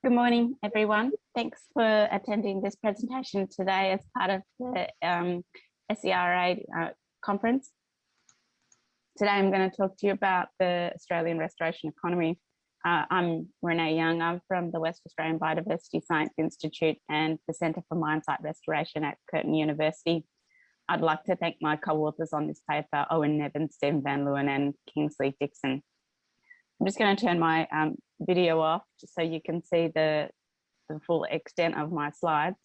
Good morning, everyone. Thanks for attending this presentation today as part of the SERA conference. Today, I'm going to talk to you about the Australian restoration economy. I'm Renee Young. I'm from the West Australian Biodiversity Science Institute and the Centre for Mine Site Restoration at Curtin University. I'd like to thank my co-authors on this paper, Owen Nevin, Stephen Van Leeuwen and Kingsley Dixon. I'm just going to turn my video off just so you can see the full extent of my slides.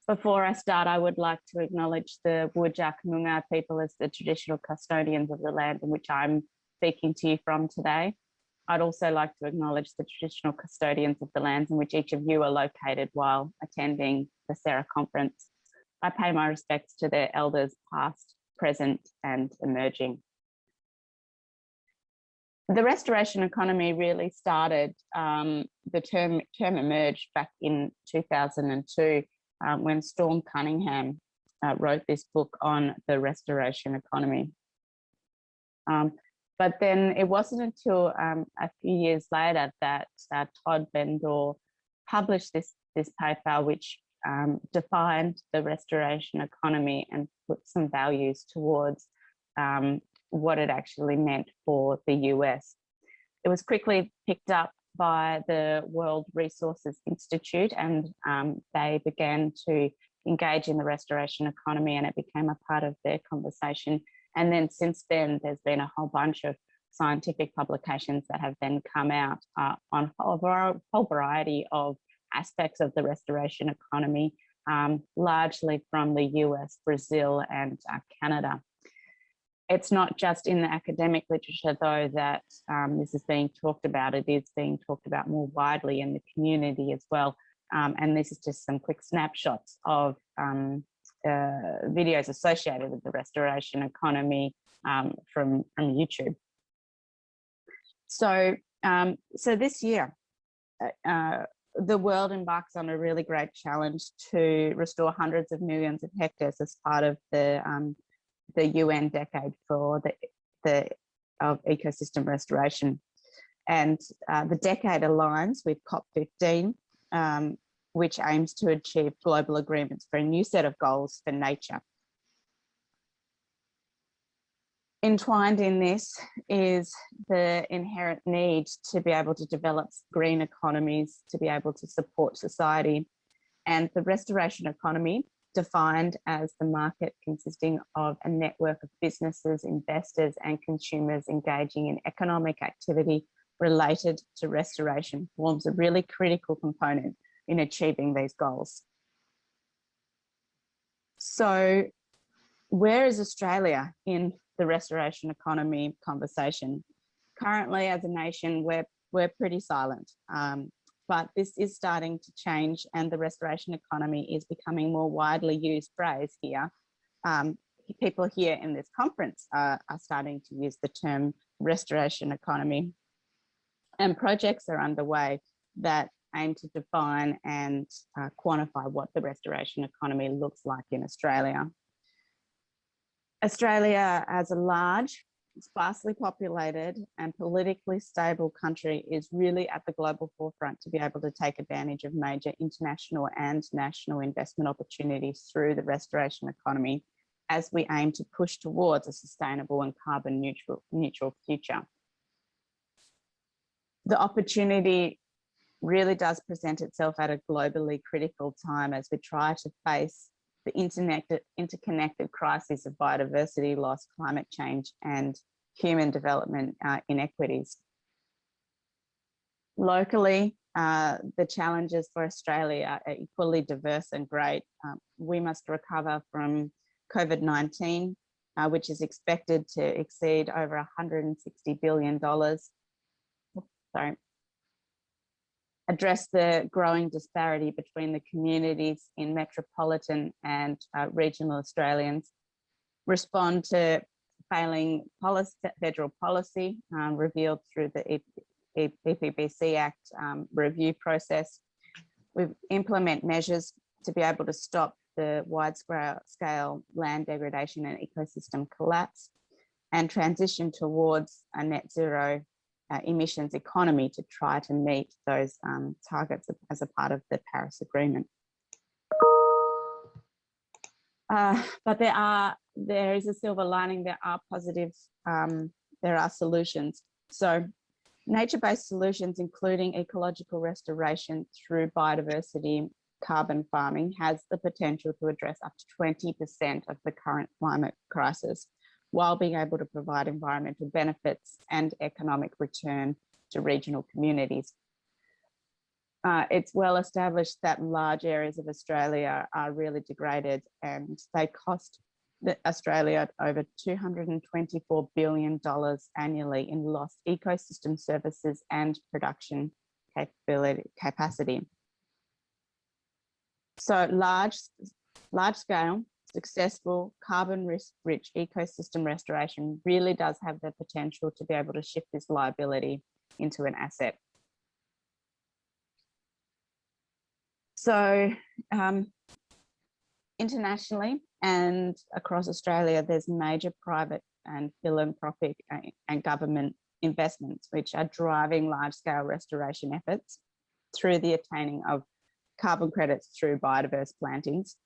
Before I start, I would like to acknowledge the Whadjuk Noongar people as the traditional custodians of the land in which I'm speaking to you from today. I'd also like to acknowledge the traditional custodians of the lands in which each of you are located while attending the SERA conference. I pay my respects to their elders past, present and emerging. The restoration economy really started, the term emerged back in 2002 when Storm Cunningham wrote this book on the restoration economy. But then it wasn't until a few years later that Todd Bendor published this paper, which defined the restoration economy and put some values towards what it actually meant for the US. It was quickly picked up by the World Resources Institute and they began to engage in the restoration economy and it became a part of their conversation. And then since then, there's been a whole bunch of scientific publications that have then come out on a whole variety of aspects of the restoration economy, largely from the US, Brazil and Canada. It's not just in the academic literature, though, that this is being talked about. It is being talked about more widely in the community as well. And this is just some quick snapshots of videos associated with the restoration economy from YouTube. So, this year, the world embarks on a really great challenge to restore hundreds of millions of hectares as part of the UN decade for the ecosystem restoration. And the decade aligns with COP15, which aims to achieve global agreements for a new set of goals for nature. Entwined in this is the inherent need to be able to develop green economies, to be able to support society. And the restoration economy, defined as the market consisting of a network of businesses, investors and consumers engaging in economic activity related to restoration, forms a really critical component in achieving these goals. So where is Australia in the restoration economy conversation? Currently, as a nation, we're pretty silent. But this is starting to change and the restoration economy is becoming more widely used phrase here. People here in this conference are starting to use the term restoration economy, and projects are underway that aim to define and quantify what the restoration economy looks like in Australia. Australia, as a large, sparsely populated and politically stable country, is really at the global forefront to be able to take advantage of major international and national investment opportunities through the restoration economy as we aim to push towards a sustainable and carbon neutral future. The opportunity really does present itself at a globally critical time as we try to face the interconnected crises of biodiversity loss, climate change, and human development inequities. Locally, the challenges for Australia are equally diverse and great. We must recover from COVID-19, which is expected to exceed over $160 billion. Sorry. Address the growing disparity between the communities in metropolitan and regional Australians, respond to failing federal policy revealed through the EPBC Act review process. We implement measures to be able to stop the wide-scale land degradation and ecosystem collapse and transition towards a net zero emissions economy to try to meet those targets as a part of the Paris Agreement. But there is a silver lining. There are positives. There are solutions. So nature-based solutions, including ecological restoration through biodiversity, carbon farming, has the potential to address up to 20% of the current climate crisis, while being able to provide environmental benefits and economic return to regional communities. It's well established that large areas of Australia are really degraded, and they cost Australia over $224 billion annually in lost ecosystem services and production capacity. So large-scale, successful, carbon-rich ecosystem restoration really does have the potential to be able to shift this liability into an asset. So internationally and across Australia, there's major private and philanthropic and government investments which are driving large-scale restoration efforts through the attaining of carbon credits through biodiverse plantings.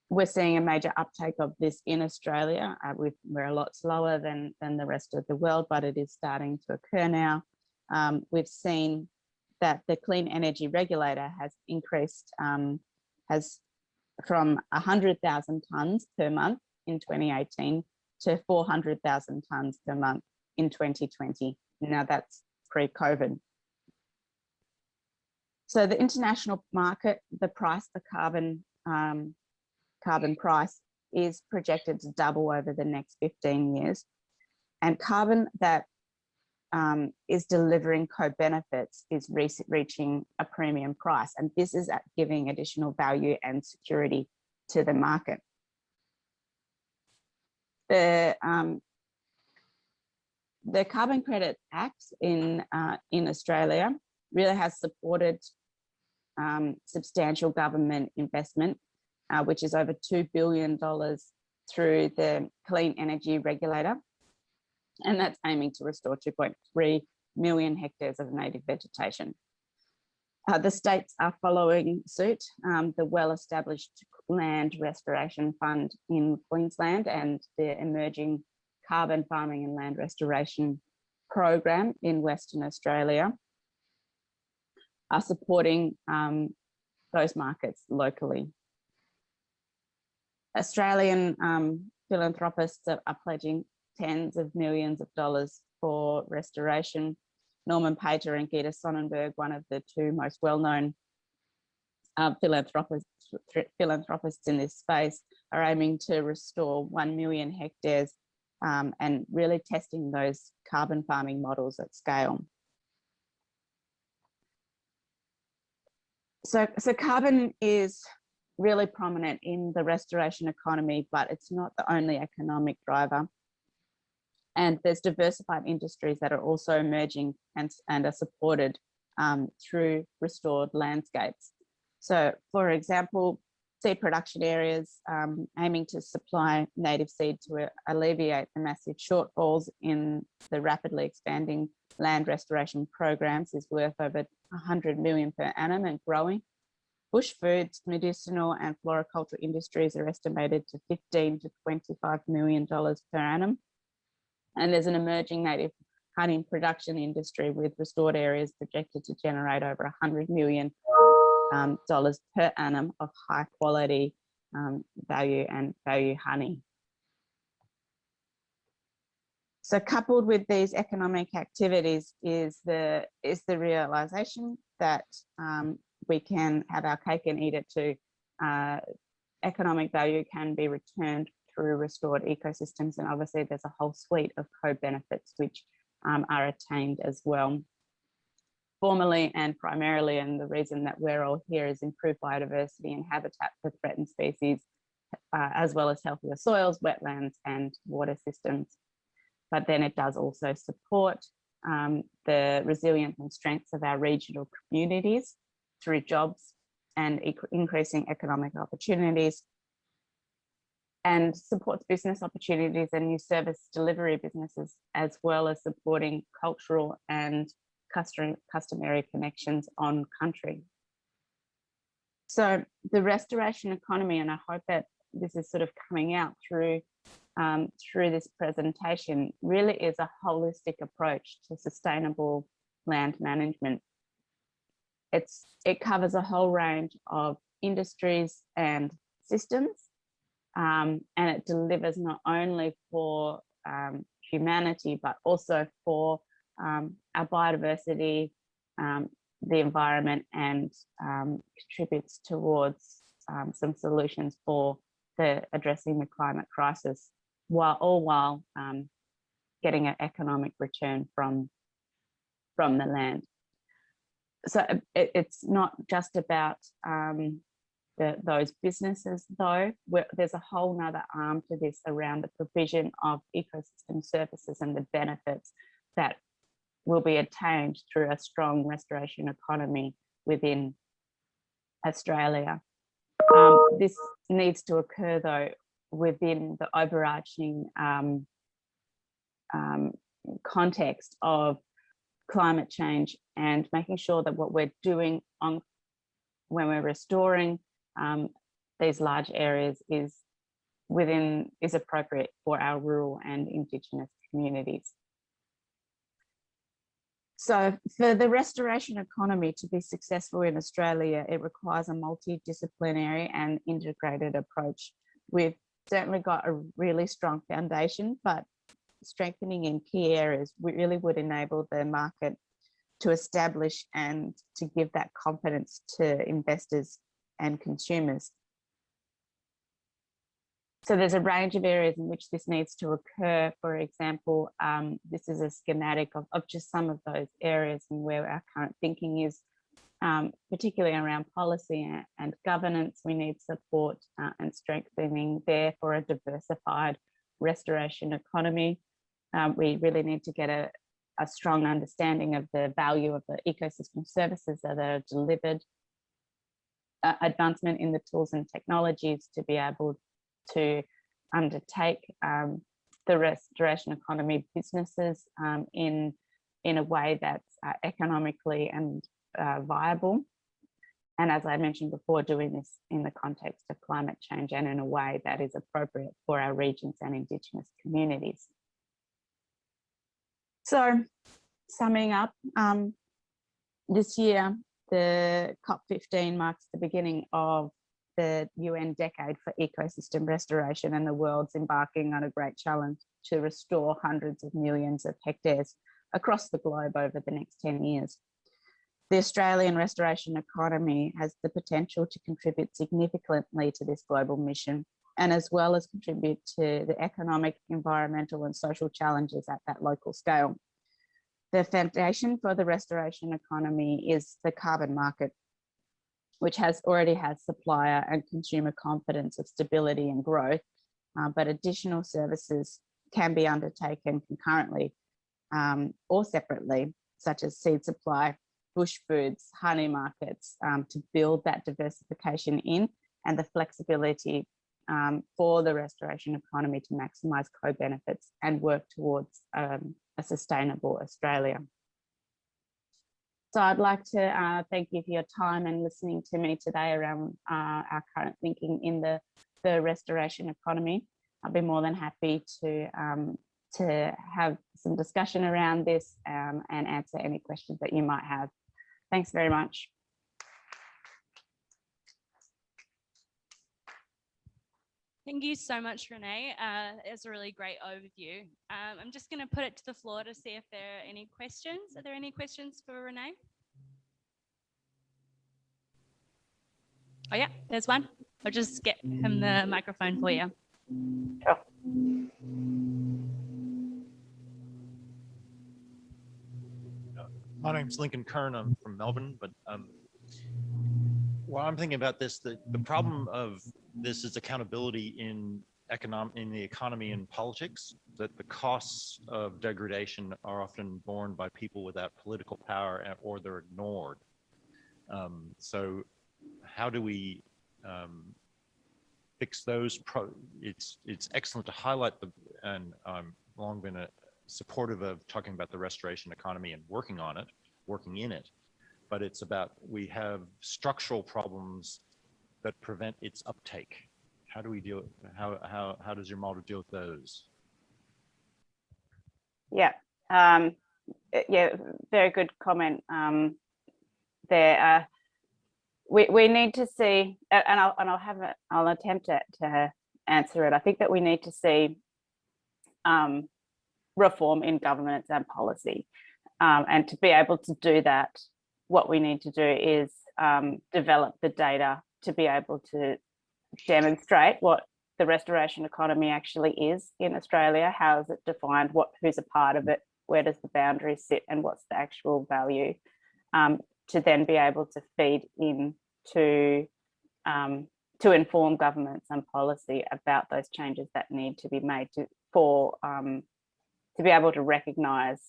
We're seeing a major uptake of this in Australia. We're a lot slower than the rest of the world, but it is starting to occur now. We've seen that the Clean Energy Regulator has increased, from 100,000 tonnes per month in 2018 to 400,000 tonnes per month in 2020. Now that's pre-COVID. So the international market, the carbon price is projected to double over the next 15 years. And carbon that is delivering co-benefits is reaching a premium price. And this is giving additional value and security to the market. The Carbon Credit Act in Australia really has supported substantial government investment, which is over $2 billion through the Clean Energy Regulator. And that's aiming to restore 2.3 million hectares of native vegetation. The states are following suit. The well-established Land Restoration Fund in Queensland and the emerging Carbon Farming and Land Restoration Program in Western Australia are supporting those markets locally. Australian philanthropists are pledging tens of millions of dollars for restoration. Norman Pater and Gita Sonnenberg, one of the two most well-known philanthropists in this space, are aiming to restore 1 million hectares and really testing those carbon farming models at scale. So carbon is really prominent in the restoration economy, but it's not the only economic driver. And there's diversified industries that are also emerging and are supported through restored landscapes. So, for example, seed production areas aiming to supply native seed to alleviate the massive shortfalls in the rapidly expanding land restoration programs is worth over 100 million per annum and growing. Bush foods, medicinal and floriculture industries are estimated to $15 to $25 million per annum. And there's an emerging native honey production industry with restored areas projected to generate over $100 million per annum of high quality value honey. So coupled with these economic activities is the realization that we can have our cake and eat it too. Economic value can be returned through restored ecosystems, and obviously there's a whole suite of co-benefits which are attained as well. Formally and primarily, and the reason that we're all here is improved biodiversity and habitat for threatened species, as well as healthier soils, wetlands and water systems. But then it does also support the resilience and strengths of our regional communities through jobs and increasing economic opportunities. and supports business opportunities and new service delivery businesses, as well as supporting cultural and customary connections on country. So the restoration economy, and I hope that this is sort of coming out through this presentation, really is a holistic approach to sustainable land management. It covers a whole range of industries and systems, and it delivers not only for humanity, but also for our biodiversity, the environment, and contributes towards some solutions for addressing the climate crisis, while getting an economic return from the land. So it's not just about those businesses, though. There's a whole nother arm to this around the provision of ecosystem services and the benefits that will be attained through a strong restoration economy within Australia. This needs to occur, though, within the overarching context of climate change, and making sure that what we're doing when we're restoring these large areas is appropriate for our rural and Indigenous communities. So for the restoration economy to be successful in Australia, it requires a multidisciplinary and integrated approach. We've certainly got a really strong foundation, but strengthening in key areas really would enable the market to establish and to give that confidence to investors and consumers. So there's a range of areas in which this needs to occur. For example, this is a schematic of just some of those areas and where our current thinking is, particularly around policy and governance. We need support and strengthening there for a diversified restoration economy. We really need to get a strong understanding of the value of the ecosystem services that are delivered, advancement in the tools and technologies to be able to undertake the restoration economy businesses in a way that's economically and viable. And as I mentioned before, doing this in the context of climate change and in a way that is appropriate for our regions and Indigenous communities. So summing up, this year, the COP15 marks the beginning of the UN Decade for Ecosystem Restoration, and the world's embarking on a great challenge to restore hundreds of millions of hectares across the globe over the next 10 years. The Australian restoration economy has the potential to contribute significantly to this global mission, and as well as contribute to the economic, environmental and social challenges at that local scale. The foundation for the restoration economy is the carbon market, which already has supplier and consumer confidence of stability and growth, but additional services can be undertaken concurrently or separately, such as seed supply, bush foods, honey markets, to build that diversification in and the flexibility for the restoration economy to maximise co-benefits and work towards a sustainable Australia. So I'd like to thank you for your time and listening to me today around our current thinking in the restoration economy. I'll be more than happy to have some discussion around this and answer any questions that you might have. Thanks very much. Thank you so much, Renee. It's a really great overview. I'm just going to put it to the floor to see if there are any questions. Are there any questions for Renee? Oh yeah, there's one. I'll just get him the microphone for you. Sure. My name's Lincoln Kern. I'm from Melbourne, but while I'm thinking about this, the problem of this is accountability in the economy and politics, that the costs of degradation are often borne by people without political power or they're ignored. So how do we fix those. It's excellent to highlight and I'm long been supportive of talking about the restoration economy and working in it. But it's about, we have structural problems that prevent its uptake. How do we deal? How does your model deal with those? Yeah, yeah, very good comment there. We need to see, and I'll attempt to answer it. I think that we need to see reform in governance and policy, and to be able to do that, what we need to do is develop the data to be able to demonstrate what the restoration economy actually is in Australia. How is it defined? Who's a part of it? Where does the boundary sit? And what's the actual value? To then be able to feed in to inform governments and policy about those changes that need to be made to be able to recognise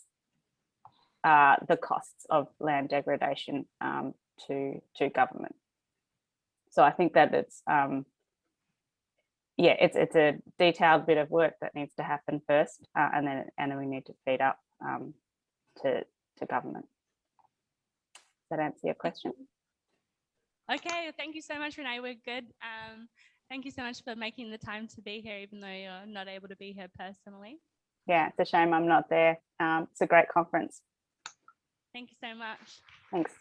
the costs of land degradation to government. So I think that it's it's a detailed bit of work that needs to happen first, and then we need to feed up to government. Does that answer your question? Okay, thank you so much, Renee. We're good. Thank you so much for making the time to be here, even though you're not able to be here personally. Yeah, it's a shame I'm not there. It's a great conference. Thank you so much. Thanks.